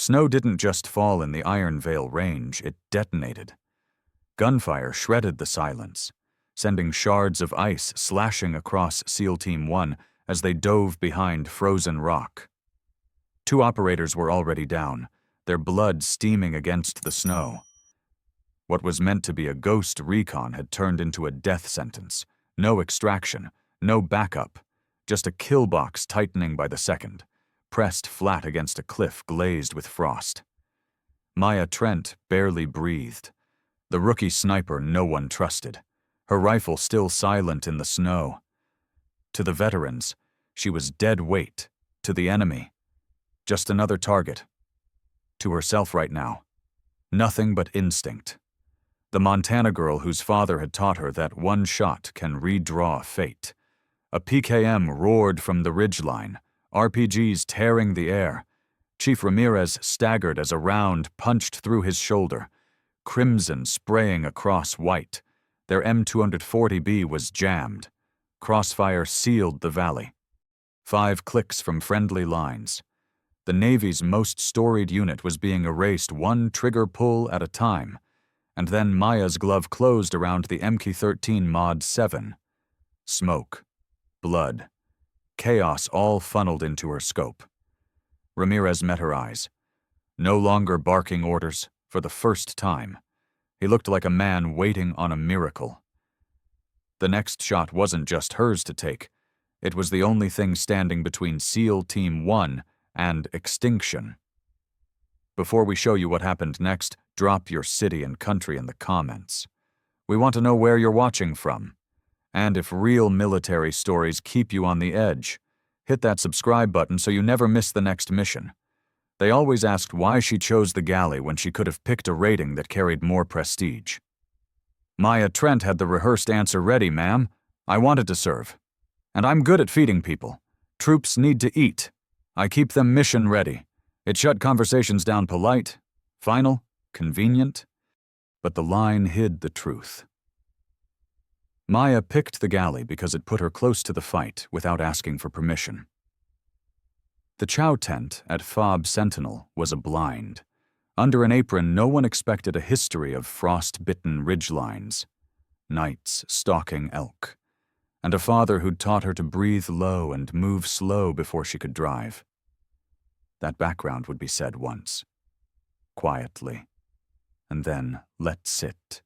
Snow didn't just fall in the Iron Vale range, it detonated. Gunfire shredded the silence, sending shards of ice slashing across SEAL Team 1 as they dove behind frozen rock. 2 operators were already down, their blood steaming against the snow. What was meant to be a ghost recon had turned into a death sentence. No extraction, no backup, just a kill box tightening by the second, pressed flat against a cliff glazed with frost. Maya Trent barely breathed. The rookie sniper no one trusted, her rifle still silent in the snow. To the veterans, she was dead weight. To the enemy, just another target. To herself right now, nothing but instinct. The Montana girl whose father had taught her that one shot can redraw fate. A PKM roared from the ridgeline, RPGs tearing the air. Chief Ramirez staggered as a round punched through his shoulder, crimson spraying across white. Their M240B was jammed. Crossfire sealed the valley. 5 clicks from friendly lines. The Navy's most storied unit was being erased one trigger pull at a time, and then Maya's glove closed around the MK-13 Mod 7. Smoke, blood, chaos all funneled into her scope. Ramirez met her eyes. No longer barking orders, for the first time. He looked like a man waiting on a miracle. The next shot wasn't just hers to take. It was the only thing standing between SEAL Team 1 and extinction. Before we show you what happened next, drop your city and country in the comments. We want to know where you're watching from. And if real military stories keep you on the edge, hit that subscribe button so you never miss the next mission. They always asked why she chose the galley when she could have picked a rating that carried more prestige. Maya Trent had the rehearsed answer ready, ma'am. I wanted to serve. And I'm good at feeding people. Troops need to eat. I keep them mission ready. It shut conversations down polite, final, convenient, but the line hid the truth. Maya picked the galley because it put her close to the fight without asking for permission. The chow tent at Fob Sentinel was a blind. Under an apron, no one expected a history of frost-bitten ridgelines, nights stalking elk, and a father who'd taught her to breathe low and move slow before she could drive. That background would be said once, quietly, and then let sit.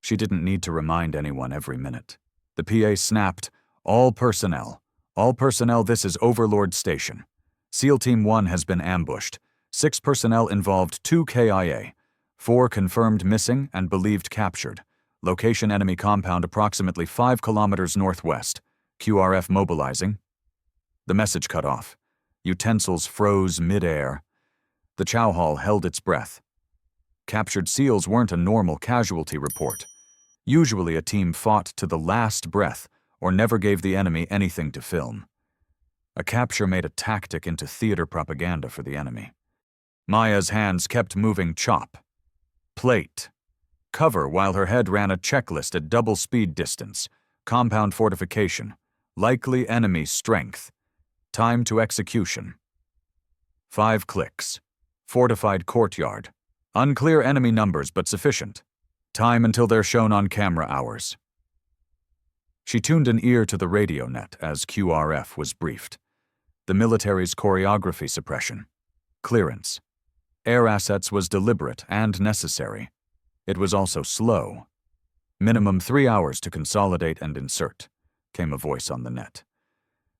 She didn't need to remind anyone every minute. The PA snapped, all personnel, this is Overlord Station. SEAL Team 1 has been ambushed. 6 personnel involved, 2 KIA, 4 confirmed missing and believed captured. Location enemy compound approximately 5 kilometers northwest. QRF mobilizing. The message cut off. Utensils froze mid-air. The chow hall held its breath. Captured SEALs weren't a normal casualty report. Usually a team fought to the last breath or never gave the enemy anything to film. A capture made a tactic into theater propaganda for the enemy. Maya's hands kept moving chop. Plate. Cover while her head ran a checklist at double speed distance. Compound fortification. Likely enemy strength. Time to execution. 5 clicks. Fortified courtyard. Unclear enemy numbers but sufficient. Time until they're shown on camera hours. She tuned an ear to the radio net as QRF was briefed. The military's choreography suppression. Clearance. Air assets was deliberate and necessary. It was also slow. Minimum 3 hours to consolidate and insert, came a voice on the net.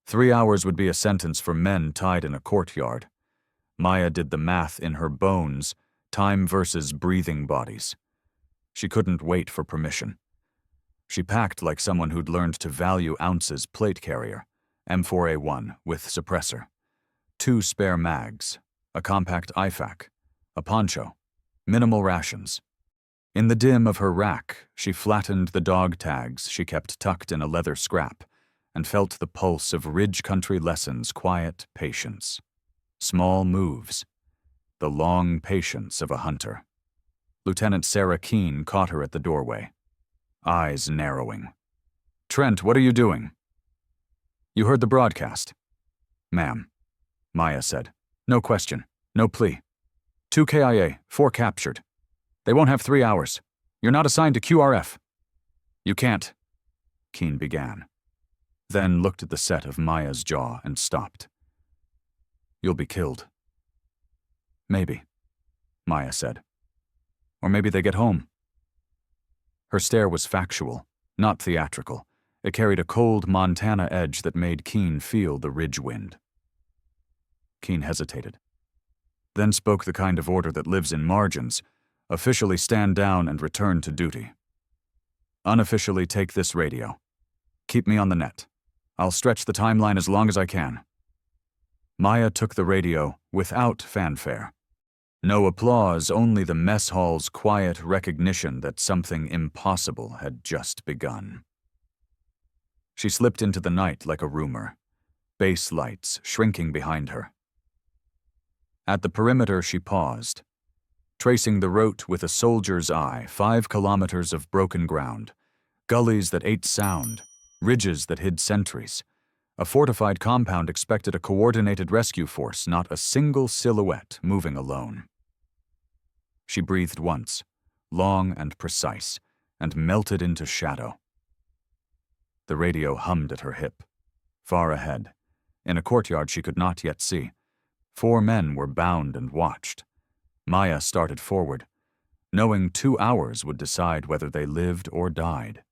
3 hours would be a sentence for men tied in a courtyard. Maya did the math in her bones, time versus breathing bodies. She couldn't wait for permission. She packed like someone who'd learned to value ounces plate carrier, M4A1 with suppressor, 2 spare mags, a compact IFAK, a poncho, minimal rations. In the dim of her rack, she flattened the dog tags she kept tucked in a leather scrap and felt the pulse of Ridge Country lessons, quiet patience. Small moves. The long patience of a hunter. Lieutenant Sarah Keene caught her at the doorway, eyes narrowing. "Trent, what are you doing?" "You heard the broadcast." "Ma'am," Maya said. "No question. No plea. 2 KIA, 4 captured. They won't have 3 hours. You're not assigned to QRF. You can't, Keen began, then looked at the set of Maya's jaw and stopped. You'll be killed. Maybe, Maya said. Or maybe they get home. Her stare was factual, not theatrical. It carried a cold Montana edge that made Keen feel the ridge wind. Keen hesitated, then spoke the kind of order that lives in margins. Officially stand down and return to duty. Unofficially take this radio. Keep me on the net. I'll stretch the timeline as long as I can. Maya took the radio without fanfare. No applause, only the mess hall's quiet recognition that something impossible had just begun. She slipped into the night like a rumor, base lights shrinking behind her. At the perimeter she paused, tracing the route with a soldier's eye, 5 kilometers of broken ground, gullies that ate sound, ridges that hid sentries. A fortified compound expected a coordinated rescue force, not a single silhouette moving alone. She breathed once, long and precise, and melted into shadow. The radio hummed at her hip. Far ahead, in a courtyard she could not yet see, 4 men were bound and watched. Maya started forward, knowing 2 hours would decide whether they lived or died.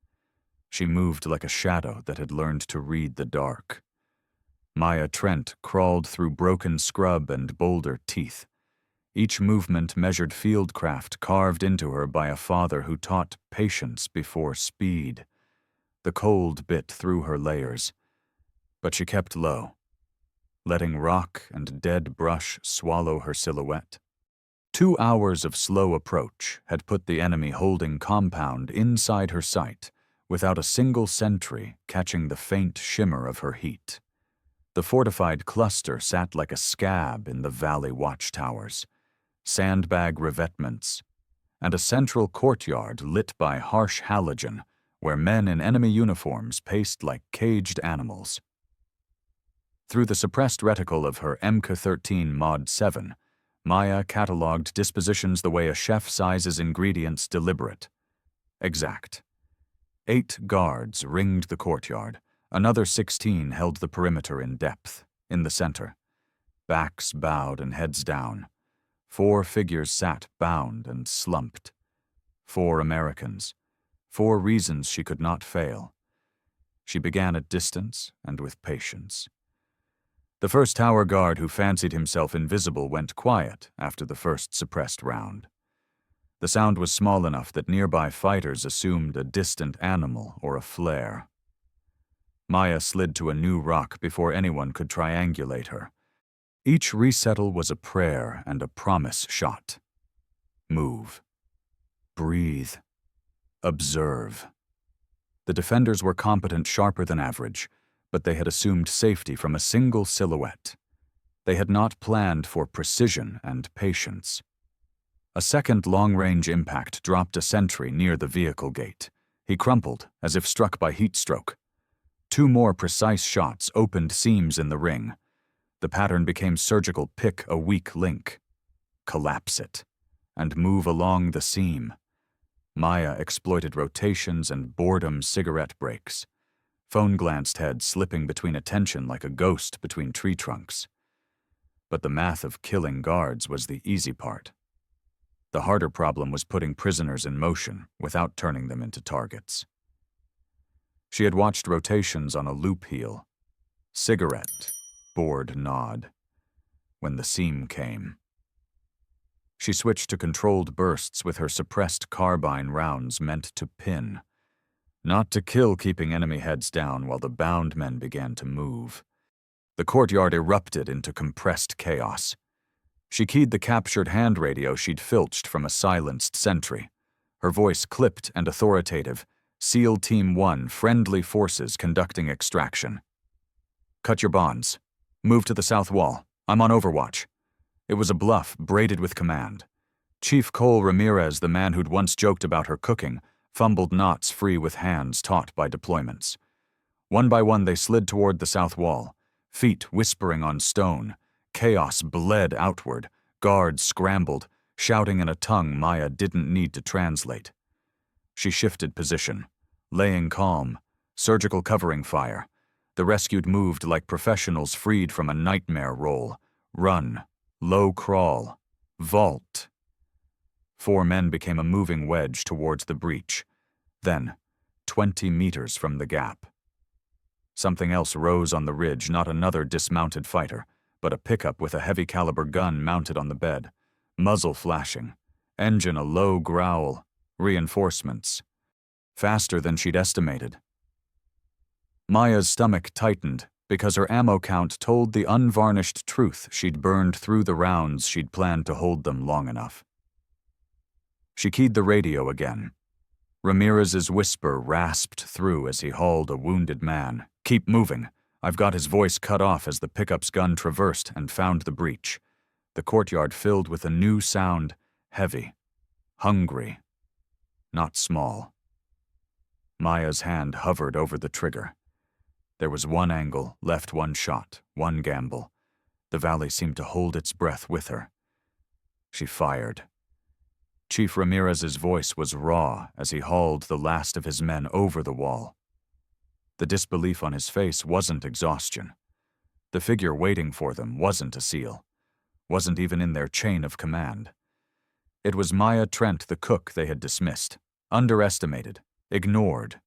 She moved like a shadow that had learned to read the dark. Maya Trent crawled through broken scrub and boulder teeth. Each movement measured fieldcraft carved into her by a father who taught patience before speed. The cold bit through her layers, but she kept low, letting rock and dead brush swallow her silhouette. 2 hours of slow approach had put the enemy holding compound inside her sight, without a single sentry catching the faint shimmer of her heat. The fortified cluster sat like a scab in the valley watchtowers, sandbag revetments, and a central courtyard lit by harsh halogen where men in enemy uniforms paced like caged animals. Through the suppressed reticle of her MK-13 Mod 7, Maya catalogued dispositions the way a chef sizes ingredients deliberate. Exact. 8 guards ringed the courtyard. Another 16 held the perimeter in depth, in the center. Backs bowed and heads down. 4 figures sat bound and slumped. 4 Americans. 4 reasons she could not fail. She began at distance and with patience. The first tower guard who fancied himself invisible went quiet after the first suppressed round. The sound was small enough that nearby fighters assumed a distant animal or a flare. Maya slid to a new rock before anyone could triangulate her. Each resettle was a prayer and a promise shot. Move. Breathe. Observe. The defenders were competent, sharper than average, but they had assumed safety from a single silhouette. They had not planned for precision and patience. A second long-range impact dropped a sentry near the vehicle gate. He crumpled, as if struck by heat stroke. 2 more precise shots opened seams in the ring. The pattern became surgical: pick a weak link, collapse it, and move along the seam. Maya exploited rotations and boredom cigarette breaks. Phone-glanced head slipping between attention like a ghost between tree trunks. But the math of killing guards was the easy part. The harder problem was putting prisoners in motion without turning them into targets. She had watched rotations on a loop heel. Cigarette, bored nod. When the seam came. She switched to controlled bursts with her suppressed carbine rounds meant to pin. Not to kill, keeping enemy heads down while the bound men began to move. The courtyard erupted into compressed chaos. She keyed the captured hand radio she'd filched from a silenced sentry. Her voice clipped and authoritative. SEAL Team 1, friendly forces conducting extraction. Cut your bonds. Move to the south wall. I'm on overwatch. It was a bluff braided with command. Chief Cole Ramirez, the man who'd once joked about her cooking, fumbled knots free with hands taught by deployments. One by one they slid toward the south wall, feet whispering on stone. Chaos bled outward, Guards scrambled, shouting in a tongue Maya didn't need to translate. She shifted position, laying calm, surgical covering fire. The rescued moved like professionals freed from a nightmare roll. Run, low crawl, vault. 4 men became a moving wedge towards the breach. Then, 20 meters from the gap. Something else rose on the ridge, not another dismounted fighter, but a pickup with a heavy-caliber gun mounted on the bed, muzzle flashing, engine a low growl, reinforcements. Faster than she'd estimated. Maya's stomach tightened because her ammo count told the unvarnished truth she'd burned through the rounds she'd planned to hold them long enough. She keyed the radio again. Ramirez's whisper rasped through as he hauled a wounded man. "Keep moving." I've got his voice cut off as the pickup's gun traversed and found the breach. The courtyard filled with a new sound, heavy, hungry, not small. Maya's hand hovered over the trigger. There was one angle, left one shot, one gamble. The valley seemed to hold its breath with her. She fired. Chief Ramirez's voice was raw as he hauled the last of his men over the wall. The disbelief on his face wasn't exhaustion. The figure waiting for them wasn't a SEAL, wasn't even in their chain of command. It was Maya Trent, the cook they had dismissed, underestimated, ignored.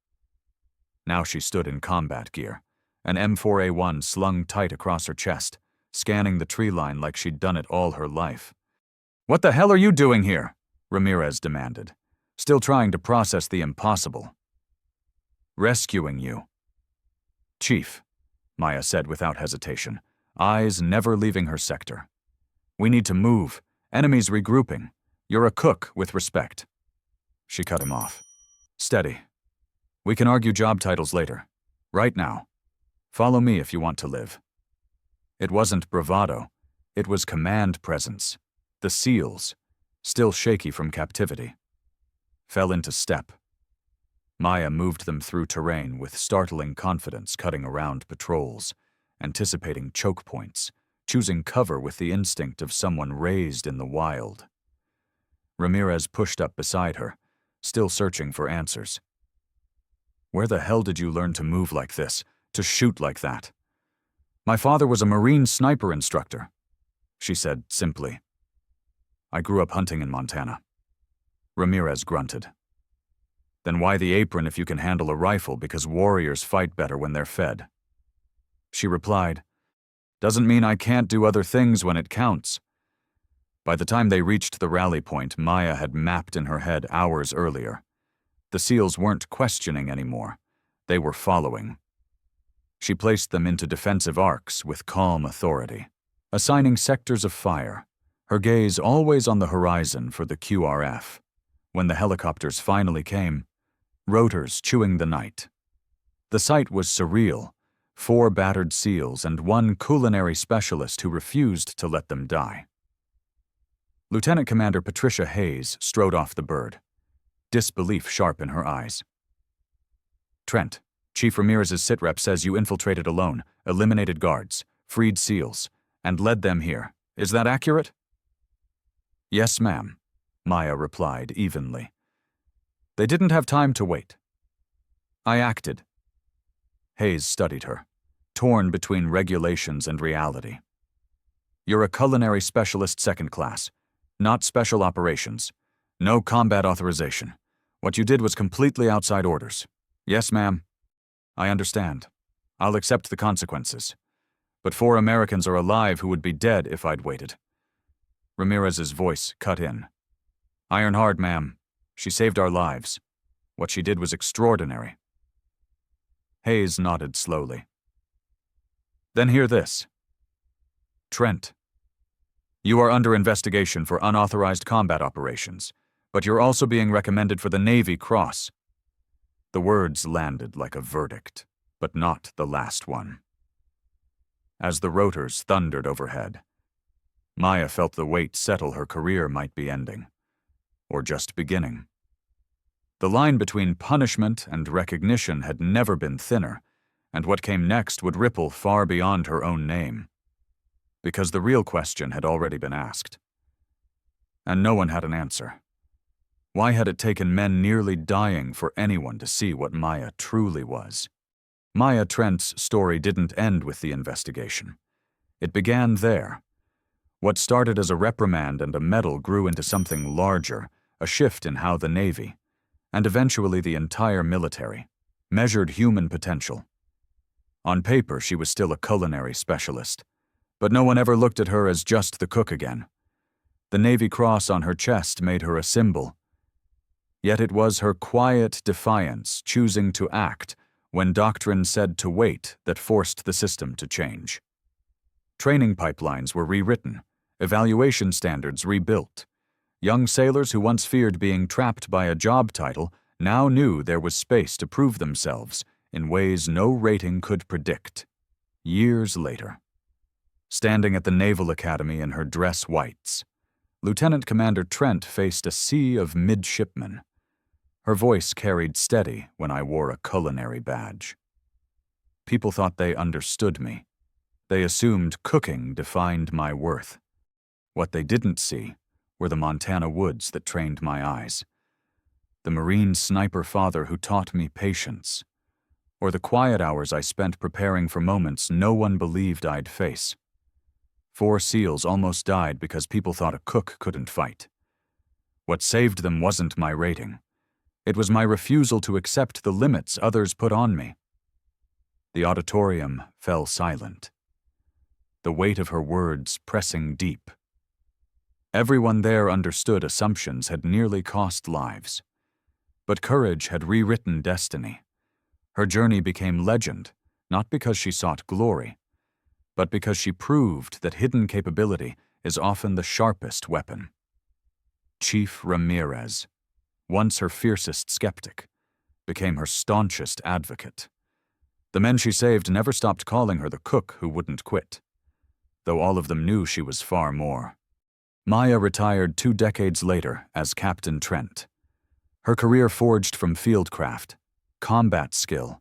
Now she stood in combat gear, an M4A1 slung tight across her chest, scanning the tree line like she'd done it all her life. "What the hell are you doing here?" Ramirez demanded, still trying to process the impossible. "Rescuing you." "Chief," Maya said without hesitation, eyes never leaving her sector. "We need to move. Enemies regrouping. You're a cook, with respect." She cut him off. "Steady. We can argue job titles later. Right now. Follow me if you want to live." It wasn't bravado. It was command presence. The SEALs, still shaky from captivity, fell into step. Maya moved them through terrain with startling confidence, cutting around patrols, anticipating choke points, choosing cover with the instinct of someone raised in the wild. Ramirez pushed up beside her, still searching for answers. "Where the hell did you learn to move like this, to shoot like that?" "My father was a Marine sniper instructor," she said simply. "I grew up hunting in Montana." Ramirez grunted. "Then why the apron if you can handle a rifle, because warriors fight better when they're fed?" She replied, "Doesn't mean I can't do other things when it counts." By the time they reached the rally point Maya had mapped in her head hours earlier, the SEALs weren't questioning anymore. They were following. She placed them into defensive arcs with calm authority, assigning sectors of fire, her gaze always on the horizon for the QRF. When the helicopters finally came, rotors chewing the night. The sight was surreal. 4 battered SEALs and 1 culinary specialist who refused to let them die. Lieutenant Commander Patricia Hayes strode off the bird, disbelief sharp in her eyes. "Trent, Chief Ramirez's sitrep says you infiltrated alone, eliminated guards, freed SEALs, and led them here. Is that accurate?" "Yes, ma'am," Maya replied evenly. "They didn't have time to wait. I acted." Hayes studied her, torn between regulations and reality. "You're a culinary specialist 2nd class, not special operations. No combat authorization. What you did was completely outside orders." "Yes, ma'am. I understand. I'll accept the consequences. But 4 Americans are alive who would be dead if I'd waited." Ramirez's voice cut in. "Iron hard, ma'am. She saved our lives. What she did was extraordinary." Hayes nodded slowly. "Then hear this. Trent, you are under investigation for unauthorized combat operations, but you're also being recommended for the Navy Cross." The words landed like a verdict, but not the last one. As the rotors thundered overhead, Maya felt the weight settle. Her career might be ending, or just beginning. The line between punishment and recognition had never been thinner, and what came next would ripple far beyond her own name. Because the real question had already been asked. and no one had an answer. Why had it taken men nearly dying for anyone to see what Maya truly was? Maya Trent's story didn't end with the investigation. It began there. What started as a reprimand and a medal grew into something larger, a shift in how the Navy, and eventually the entire military, measured human potential. On paper, she was still a culinary specialist, but no one ever looked at her as just the cook again. The Navy Cross on her chest made her a symbol. Yet it was her quiet defiance, choosing to act when doctrine said to wait, that forced the system to change. Training pipelines were rewritten, evaluation standards rebuilt. Young sailors who once feared being trapped by a job title now knew there was space to prove themselves in ways no rating could predict. Years later, standing at the Naval Academy in her dress whites, Lieutenant Commander Trent faced a sea of midshipmen. Her voice carried steady when I wore a culinary badge. People thought they understood me. They assumed cooking defined my worth. What they didn't see were the Montana woods that trained my eyes, the Marine sniper father who taught me patience, or the quiet hours I spent preparing for moments no one believed I'd face. 4 SEALs almost died because people thought a cook couldn't fight. What saved them wasn't my rating. It was my refusal to accept the limits others put on me. The auditorium fell silent, the weight of her words pressing deep. Everyone there understood assumptions had nearly cost lives. But courage had rewritten destiny. Her journey became legend, not because she sought glory, but because she proved that hidden capability is often the sharpest weapon. Chief Ramirez, once her fiercest skeptic, became her staunchest advocate. The men she saved never stopped calling her the cook who wouldn't quit, though all of them knew she was far more. Maya retired 2 decades later as Captain Trent. Her career forged from fieldcraft, combat skill,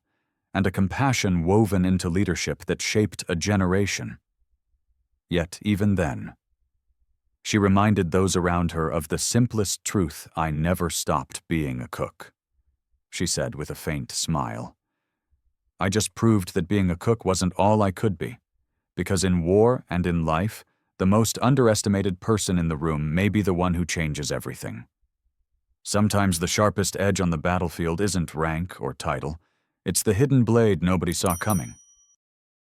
and a compassion woven into leadership that shaped a generation. Yet even then, she reminded those around her of the simplest truth: I never stopped being a cook. She said with a faint smile. I just proved that being a cook wasn't all I could be, because in war and in life, the most underestimated person in the room may be the one who changes everything. Sometimes the sharpest edge on the battlefield isn't rank or title, it's the hidden blade nobody saw coming.